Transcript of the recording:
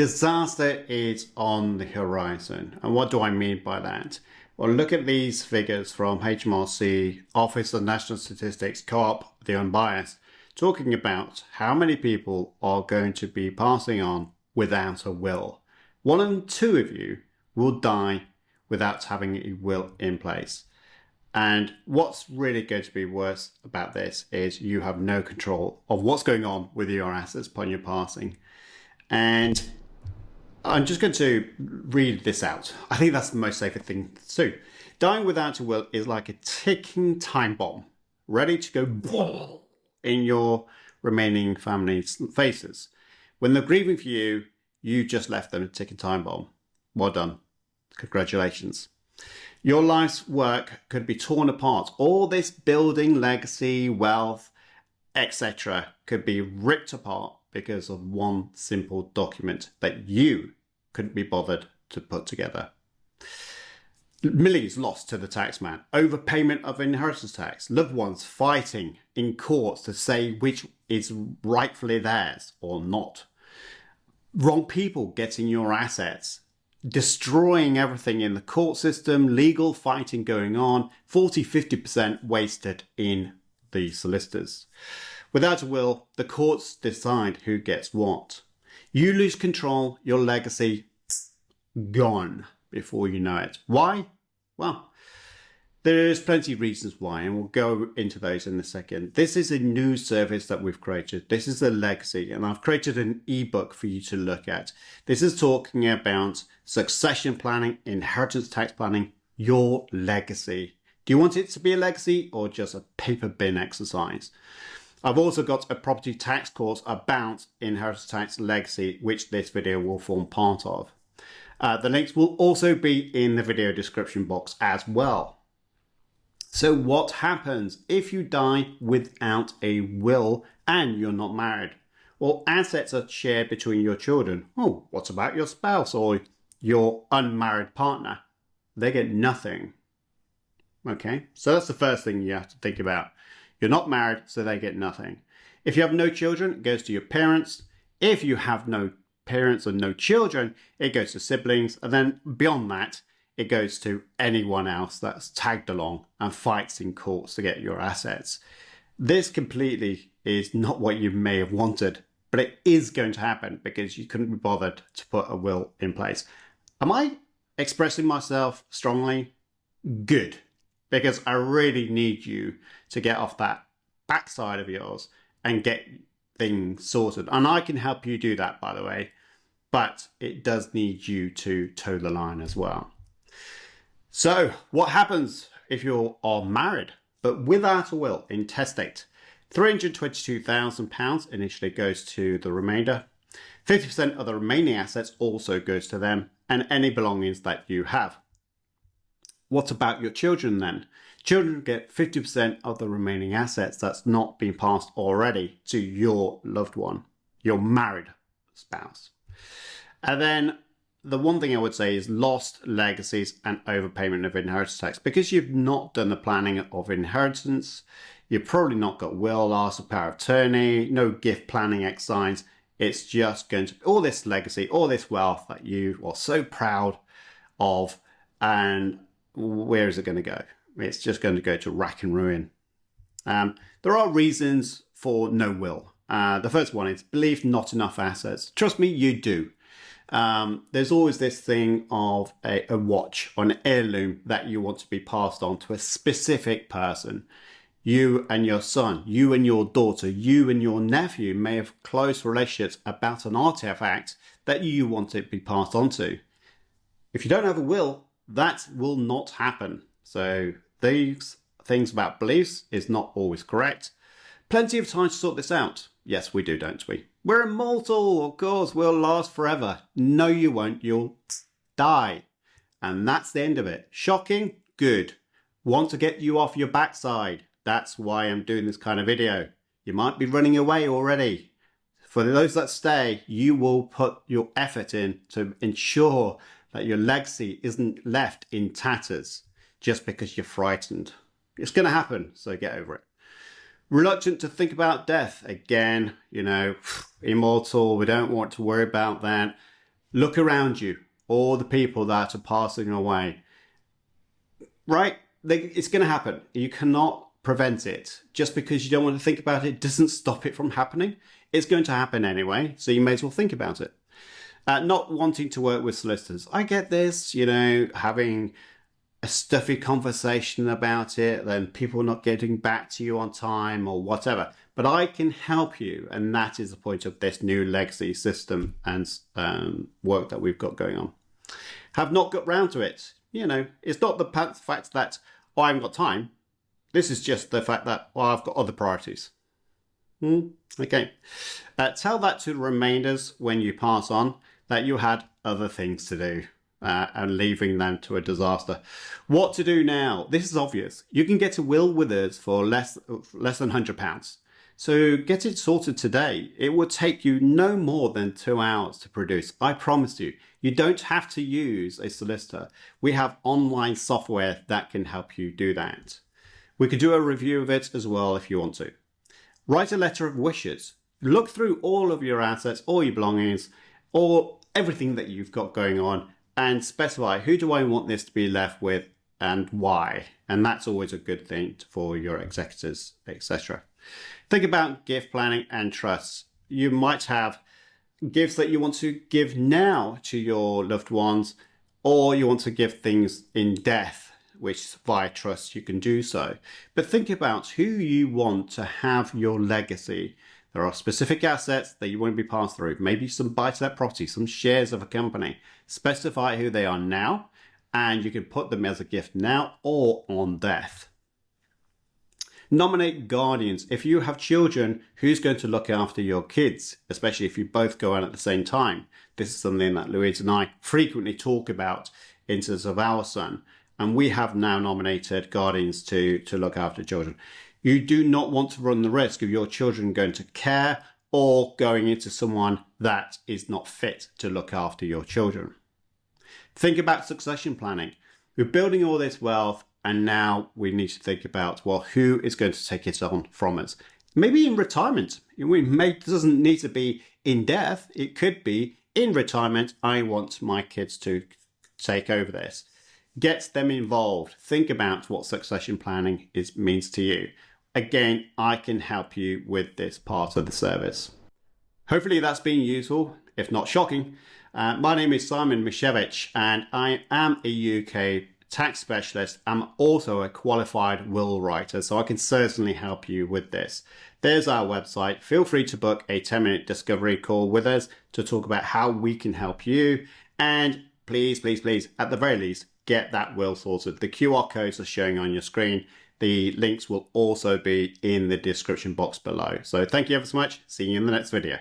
Disaster is on the horizon. And what do I mean by that? Well, look at these figures from HMRC, Office of National Statistics, Co-op, the unbiased, talking about how many people are going to be passing on without a will. 1 in 2 of you will die without having a will in place. And what's really going to be worse about this is you have no control of what's going on with your assets upon your passing. And I'm just going to read this out. I think that's the most safest thing to do. Dying without a will is like a ticking time bomb, ready to go in your remaining family's faces. When they're grieving for you, you just left them a ticking time bomb. Well done. Congratulations. Your life's work could be torn apart. All this building, legacy, wealth, etc. could be ripped apart because of one simple document that you couldn't be bothered to put together. Millions lost to the taxman, overpayment of inheritance tax, loved ones fighting in courts to say which is rightfully theirs or not, wrong people getting your assets, destroying everything in the court system, legal fighting going on, 40-50% wasted in the solicitors. Without a will, the courts decide who gets what. You lose control, your legacy gone before you know it. Why? Well, there's plenty of reasons why, and we'll go into those in a second. This is a new service that we've created. This is the legacy, and I've created an ebook for you to look at. This is talking about succession planning, inheritance tax planning, your legacy. Do you want it to be a legacy or just a paper bin exercise? I've also got a property tax course about inheritance tax legacy, which this video will form part of. The links will also be in the video description box as well. So what happens if you die without a will and you're not married? Well, assets are shared between your children. Oh, what about your spouse or your unmarried partner? They get nothing. Okay, so that's the first thing you have to think about. You're not married, so they get nothing. If you have no children, it goes to your parents. If you have no parents or no children, it goes to siblings. And then beyond that, it goes to anyone else that's tagged along and fights in courts to get your assets. This completely is not what you may have wanted, but it is going to happen because you couldn't be bothered to put a will in place. Am I expressing myself strongly? Good. Because I really need you to get off that backside of yours and get things sorted. And I can help you do that, by the way, but it does need you to toe the line as well. So what happens if you are married, but without a will, intestate? £322,000 initially goes to the remainder. 50% of the remaining assets also goes to them and any belongings that you have. What about your children then? Children get 50% of the remaining assets that's not been passed already to your loved one, your married spouse. And then the one thing I would say is lost legacies and overpayment of inheritance tax. Because you've not done the planning of inheritance, you've probably not got will, last, or power of attorney, no gift planning exercise. It's just going to be all this legacy, all this wealth that you are so proud of, and where is it going to go? It's just going to go to rack and ruin. There are reasons for no will. The first one is believe not enough assets. Trust me, you do. There's always this thing of a watch or an heirloom that you want to be passed on to a specific person. You and your son, you and your daughter, you and your nephew may have close relationships about an artifact that you want it to be passed on to. If you don't have a will, that will not happen. So these things about beliefs is not always correct. Plenty of time to sort this out. Yes, we do, don't we? We're immortal, of course, we'll last forever. No, you won't, you'll die. And that's the end of it. Shocking? Good. Want to get you off your backside. That's why I'm doing this kind of video. You might be running away already. For those that stay, you will put your effort in to ensure that your legacy isn't left in tatters just because you're frightened. It's going to happen, so get over it. Reluctant to think about death. Again, you know, immortal, we don't want to worry about that. Look around you, all the people that are passing away, right? It's going to happen. You cannot prevent it. Just because you don't want to think about it doesn't stop it from happening. It's going to happen anyway, so you may as well think about it. Not wanting to work with solicitors. I get this, having a stuffy conversation about it, then people not getting back to you on time or whatever. But I can help you, and that is the point of this new legacy system and work that we've got going on. Have not got round to it. It's not the fact that, I haven't got time. This is just the fact that, I've got other priorities. Okay. Tell that to the remainders when you pass on that you had other things to do and leaving them to a disaster. What to do now? This is obvious. You can get a will with us for less than £100. So get it sorted today. It will take you no more than 2 hours to produce. I promise you. You don't have to use a solicitor. We have online software that can help you do that. We could do a review of it as well if you want to. Write a letter of wishes. Look through all of your assets, all your belongings, or everything that you've got going on, and specify who do I want this to be left with and why. And that's always a good thing for your executors, etc. Think about gift planning and trusts. You might have gifts that you want to give now to your loved ones, or you want to give things in death, which via trust you can do so. But think about who you want to have your legacy. There are specific assets that you want to be passed through. Maybe some buy-to-let property, some shares of a company. Specify who they are now, and you can put them as a gift now or on death. Nominate guardians. If you have children, who's going to look after your kids, especially if you both go out at the same time? This is something that Louise and I frequently talk about in terms of our son. And we have now nominated guardians to look after children. You do not want to run the risk of your children going to care or going into someone that is not fit to look after your children. Think about succession planning. We're building all this wealth, and now we need to think about, who is going to take it on from us? Maybe in retirement. It doesn't need to be in death. It could be in retirement. I want my kids to take over this. Get them involved. Think about what succession planning means to you. Again, I can help you with this part of the service. Hopefully that's been useful, if not shocking. My name is Simon Misiewicz, and I am a UK tax specialist. I'm also a qualified will writer, so I can certainly help you with this. There's our website. Feel free to book a 10-minute discovery call with us to talk about how we can help you. And please, please, please, at the very least, get that will sorted. The QR codes are showing on your screen. The links will also be in the description box below. So thank you ever so much. See you in the next video.